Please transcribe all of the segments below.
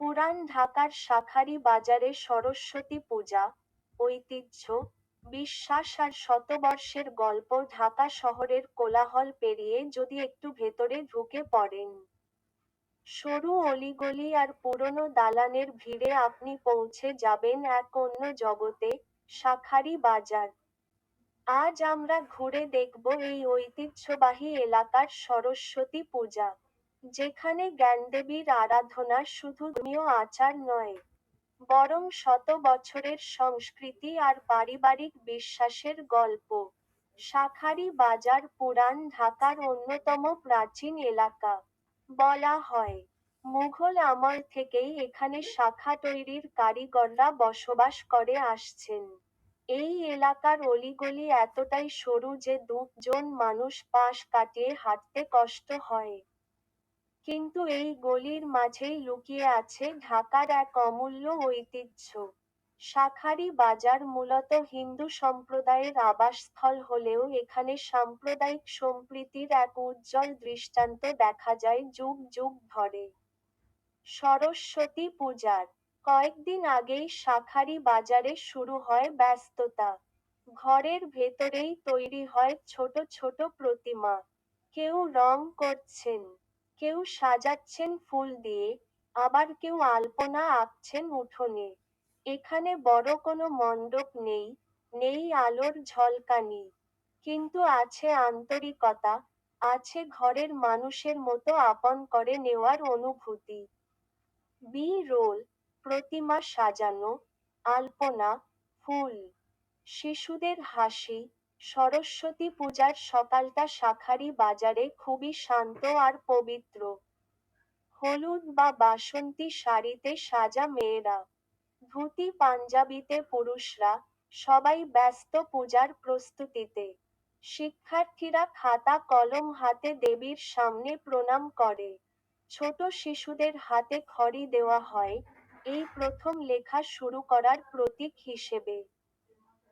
পুরান ঢাকার শাঁখারী বাজারে সরস্বতী পূজা, ঐতিহ্য, বিশ্বাস আর শতবর্ষের গল্প। ঢাকা শহরের কোলাহল পেরিয়ে যদি একটু ভেতরে ঢুকে পড়েন, সরু অলিগলি আর পুরনো দালানের ভিড়ে আপনি পৌঁছে যাবেন এক অন্য জগতে, শাঁখারী বাজার। আজ আমরা ঘুরে দেখব এই ঐতিহ্যবাহী এলাকার সরস্বতী পূজা, যেখানে জ্ঞানদেবীর আরাধনা শুধু ধর্মীয় আচার নয়, বরং শত বছরের সংস্কৃতি আর পারিবারিক বিশ্বাসের গল্প। শাঁখারী বাজার পুরান ঢাকার অন্যতম প্রাচীন এলাকা। বলা হয়, মুঘল আমল থেকেই এখানে শাঁখা তৈরির কারিগররা বসবাস করে আসছেন। এই এলাকার অলিগলি এতটাই সরু যে দুজন মানুষ পাশ কাটিয়ে হাঁটতে কষ্ট হয়। কিন্তু এই গলির মাঝেই লুকিয়ে আছে ঢাকার এক অমূল্য ঐতিহ্য। শাঁখারী বাজার মূলত হিন্দু সম্প্রদায়ের আবাসস্থল হলেও এখানে সাম্প্রদায়িক সম্প্রীতির এক উজ্জ্বল দৃষ্টান্ত দেখা যায় যুগ যুগ ধরে। সরস্বতী পূজার কয়েকদিন আগেই শাঁখারী বাজারে শুরু হয় ব্যস্ততা। ঘরের ভেতরেই তৈরি হয় ছোট ছোট প্রতিমা। কেউ রং করছেন, কেউ সাজাচ্ছেন ফুল দিয়ে, আবার কেউ আলপনা আঁকছেন উঠোনে। এখানে বড় কোনো মণ্ডপ নেই, নেই আলোর ঝলকানি, কিন্তু আছে আন্তরিকতা, আছে ঘরের মানুষের মতো আপন করে নেওয়ার অনুভূতি। বি রোল, প্রতিমা সাজানো, আলপনা, ফুল, শিশুদের হাসি। সরস্বতী পূজার সকালটা শাঁখারী বাজারে খুবই শান্ত আর পবিত্র। হলুদ বা বাসন্তী শাড়িতে সাজা মেয়েরা, ধুতি পাঞ্জাবিতে পুরুষরা, সবাই ব্যস্ত পূজার প্রস্তুতিতে। শিক্ষার্থীরা খাতা কলম হাতে দেবীর সামনে প্রণাম করে। ছোট শিশুদের হাতে খড়ি দেওয়া হয়, এই প্রথম লেখা শুরু করার প্রতীক হিসেবে।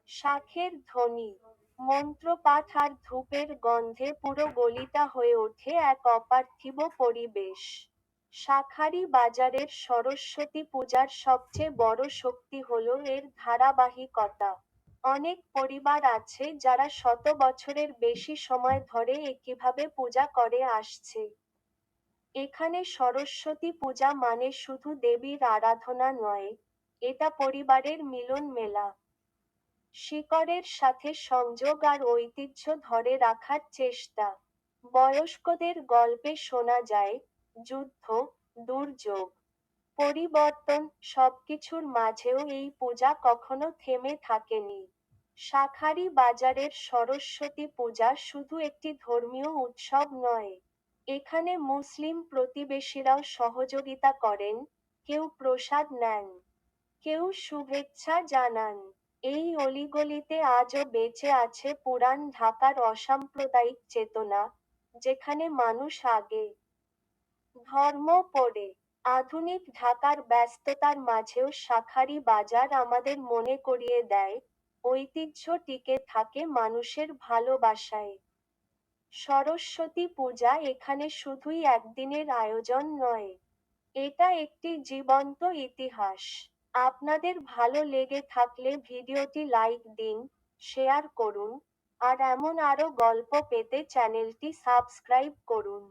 শাঁখের ধ্বনি, মন্ত্রপাঠ আর ধূপের গন্ধে পুরো গলিটা হয়ে ওঠে এক অপার্থিব পরিবেশ। শাঁখারী বাজারের সরস্বতী পূজার সবচেয়ে বড় শক্তি হলো এর ধারাবাহিকতা। অনেক পরিবার আছে যারা শত বছরের বেশি সময় ধরে একইভাবে পূজা করে আসছে। এখানে সরস্বতী পূজা মানে শুধু দেবীর আরাধনা নয়, এটা পরিবারের মিলন মেলা, শিকড়ের সাথে সংযোগ আর ঐতিহ্য ধরে রাখার চেষ্টা। বয়স্কদের গল্পে শোনা যায়, যুদ্ধ, দুর্যোগ, পরিবর্তন, সবকিছুর মাঝেও এই পূজা কখনো থেমে থাকেনি। শাঁখারী বাজারের সরস্বতী পূজা শুধু একটি ধর্মীয় উৎসব নয়। এখানে মুসলিম প্রতিবেশীরাও সহযোগিতা করেন, কেউ প্রসাদ নেন, কেউ শুভেচ্ছা জানান। এই অলিগলিতে আজও বেঁচে আছে পুরান ঢাকার অসাম্প্রদায়িক চেতনা, যেখানে মানুষ আগে ধর্ম পড়ে। আধুনিক ঢাকার ব্যস্ততার মাঝেও শাঁখারী বাজার আমাদের মনে করিয়ে দেয়, ঐতিহ্য টিকে থাকে মানুষের ভালোবাসায়। সরস্বতী পূজা এখানে শুধুই একদিনের আয়োজন নয়, এটা একটি জীবন্ত ইতিহাস। আপনাদের ভালো লেগে থাকলে ভিডিওটি লাইক দিন, শেয়ার করুন, আর এমন আরও গল্প পেতে চ্যানেলটি সাবস্ক্রাইব করুন।